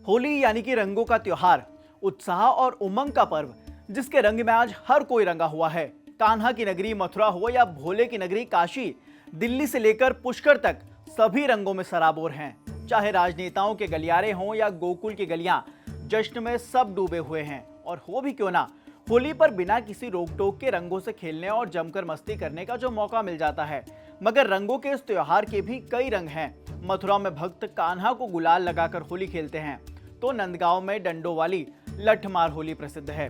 होली यानी कि रंगों का त्योहार, उत्साह और उमंग का पर्व, जिसके रंग में आज हर कोई रंगा हुआ है। कान्हा की नगरी मथुरा हो या भोले की नगरी काशी, दिल्ली से लेकर पुष्कर तक सभी रंगों में सराबोर हैं। चाहे राजनेताओं के गलियारे हों या गोकुल की गलियां, जश्न में सब डूबे हुए हैं। और हो भी क्यों ना, होली पर बिना किसी रोक टोक के रंगों से खेलने और जमकर मस्ती करने का जो मौका मिल जाता है। मगर रंगों के इस त्योहार के भी कई रंग हैं। मथुरा में भक्त कान्हा को गुलाल लगाकर होली खेलते हैं, तो नंदगांव में डंडों वाली लठमार होली प्रसिद्ध है।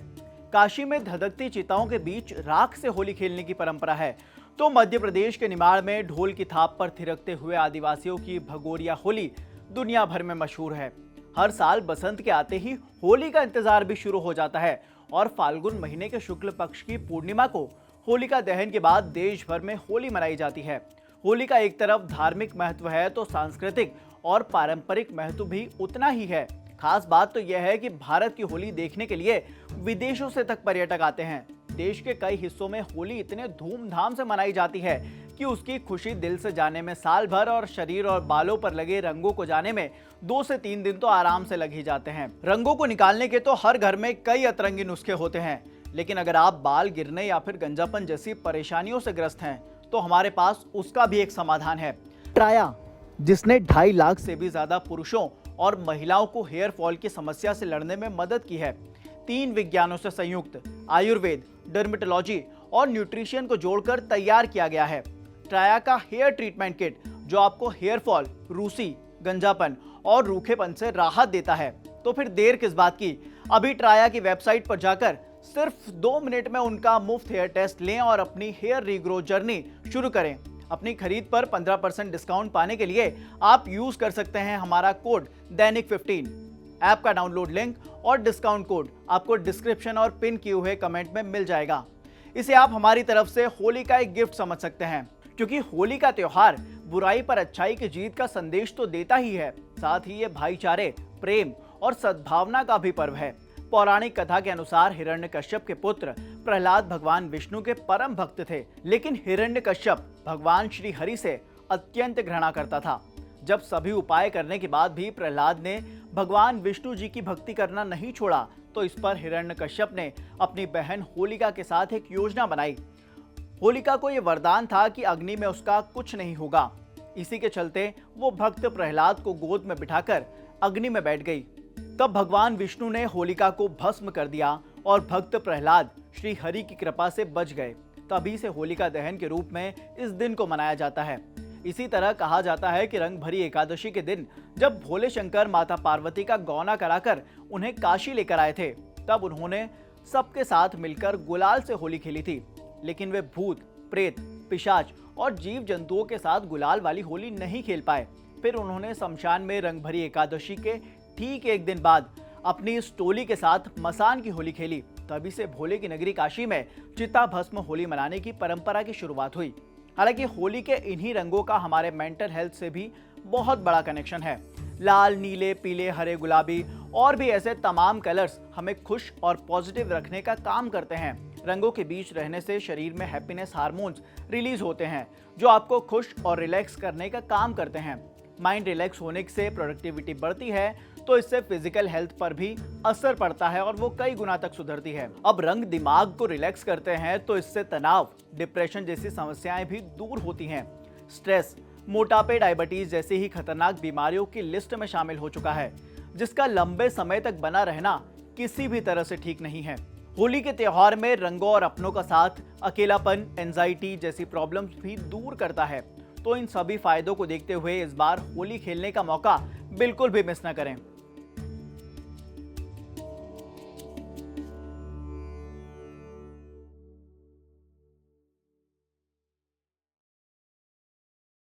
काशी में धधकती चिताओं के बीच राख से होली खेलने की परंपरा है। तो मध्य प्रदेश के निमाड़ में ढोल की थाप पर थिरकते हुए आदिवासियों की भगोरिया होली दुनिया भर में मशहूर है। हर साल बसंत के आते ही होली का इंतजार भी शुरू हो जाता है और फाल्गुन महीने के शुक्ल पक्ष की पूर्णिमा को होलिका दहन के बाद देश भर में होली मनाई जाती है। होली का एक तरफ धार्मिक महत्व है तो सांस्कृतिक और पारंपरिक महत्व भी उतना ही है। खास बात तो यह है कि भारत की होली देखने के लिए विदेशों से तक पर्यटक आते हैं। देश के कई हिस्सों में होली इतने धूमधाम से मनाई जाती है कि उसकी खुशी दिल से जाने में साल भर और शरीर और बालों पर लगे रंगों को जाने में 2 से 3 दिन तो आराम से लग ही जाते हैं। रंगों को निकालने के तो हर घर में कई अतरंगी नुस्खे होते हैं, लेकिन अगर आप बाल गिरने या फिर गंजापन जैसी परेशानियों से ग्रस्त हैं तो हमारे पास उसका भी एक समाधान है। ट्राया, जिसने 2.5 लाख से भी ज्यादा पुरुषों और महिलाओं को हेयर फॉल की समस्या से लड़ने में मदद की है। 3 विज्ञानों से संयुक्त आयुर्वेद, डर्मेटोलॉजी और न्यूट्रिशन को जोड़कर तैयार किया गया है। ट्राया का हेयर ट्रीटमेंट किट, जो आपको हेयर फॉल, रूसी, गंजापन और रूखेपन से राहत देता है। तो फिर देर किस बात की, अभी ट्राया की वेबसाइट पर जाकर सिर्फ 2 मिनट में उनका मुफ्त हेयर टेस्ट लें और अपनी हेयर रीग्रो जर्नी शुरू करें। अपनी खरीद पर 15% डिस्काउंट पाने के लिए आप यूज कर सकते हैं हमारा कोड दैनिक15। ऐप का डाउनलोड लिंक और डिस्काउंट कोड आपको डिस्क्रिप्शन और पिन किए हुए कमेंट में मिल जाएगा। इसे आप हमारी तरफ से होली का एक गिफ्ट समझ सकते हैं, क्योंकि होली का त्योहार बुराई पर अच्छाई की जीत का संदेश तो देता ही है, साथ ही ये भाईचारे, प्रेम और सद्भावना का भी पर्व है। पौराणिक कथा के अनुसार हिरण्यकश्यप के पुत्र प्रहलाद भगवान विष्णु के परम भक्त थे, लेकिन हिरण्यकश्यप भगवान श्री हरि से अत्यंत घृणा करता था। जब सभी उपाय करने के बाद भी प्रहलाद ने भगवान विष्णु जी की भक्ति करना नहीं छोड़ा, तो इस पर हिरण्यकश्यप ने अपनी बहन होलिका के साथ एक योजना बनाई। होलिका को यह वरदान था कि अग्नि में उसका कुछ नहीं होगा। इसी के चलते वो भक्त प्रहलाद को गोद में बिठाकर अग्नि में बैठ गई। तब भगवान विष्णु ने होलिका को भस्म कर दिया और भक्त प्रहलाद श्री हरि की कृपा से बच गए। तभी से होलिका दहन के रूप में इस दिन को मनाया जाता है। इसी तरह कहा जाता है कि रंग भरी एकादशी के दिन जब भोले शंकर माता पार्वती का गौना कराकर उन्हें काशी लेकर आए थे, तब उन्होंने सबके साथ मिलकर गुलाल से होली खेली थी। लेकिन वे भूत, प्रेत, पिशाच और जीव जंतुओं के साथ गुलाल वाली होली नहीं खेल पाए। फिर उन्होंने शमशान में रंग भरी एकादशी के ठीक एक दिन बाद अपनी इस टोली के साथ मसान की होली खेली। तभी से भोले की नगरी काशी में चिता भस्म होली मनाने की परंपरा की शुरुआत हुई। हालांकि होली के इन्हीं रंगों का हमारे मेंटल हेल्थ से भी बहुत बड़ा कनेक्शन है। लाल, नीले, पीले, हरे, गुलाबी और भी ऐसे तमाम कलर्स हमें खुश और पॉजिटिव रखने का काम करते हैं। रंगों के बीच रहने से शरीर में हैप्पीनेस हार्मोन्स रिलीज होते हैं, जो आपको खुश और रिलैक्स करने का काम करते हैं। माइंड रिलैक्स होने से प्रोडक्टिविटी बढ़ती है, तो इससे फिजिकल हेल्थ पर भी असर पड़ता है और वो कई गुना तक सुधरती है। अब रंग दिमाग को रिलैक्स करते हैं तो इससे तनाव, डिप्रेशन जैसी समस्याएं भी दूर होती हैं। स्ट्रेस, मोटापे, डायबिटीज जैसी ही खतरनाक बीमारियों की लिस्ट में शामिल हो चुका है, जिसका लंबे समय तक बना रहना किसी भी तरह से ठीक नहीं है। होली के त्योहार में रंगों और अपनों का साथ अकेलापन, एंजाइटी जैसी प्रॉब्लम्स भी दूर करता है। तो इन सभी फायदों को देखते हुए इस बार होली खेलने का मौका बिल्कुल भी मिस न करें।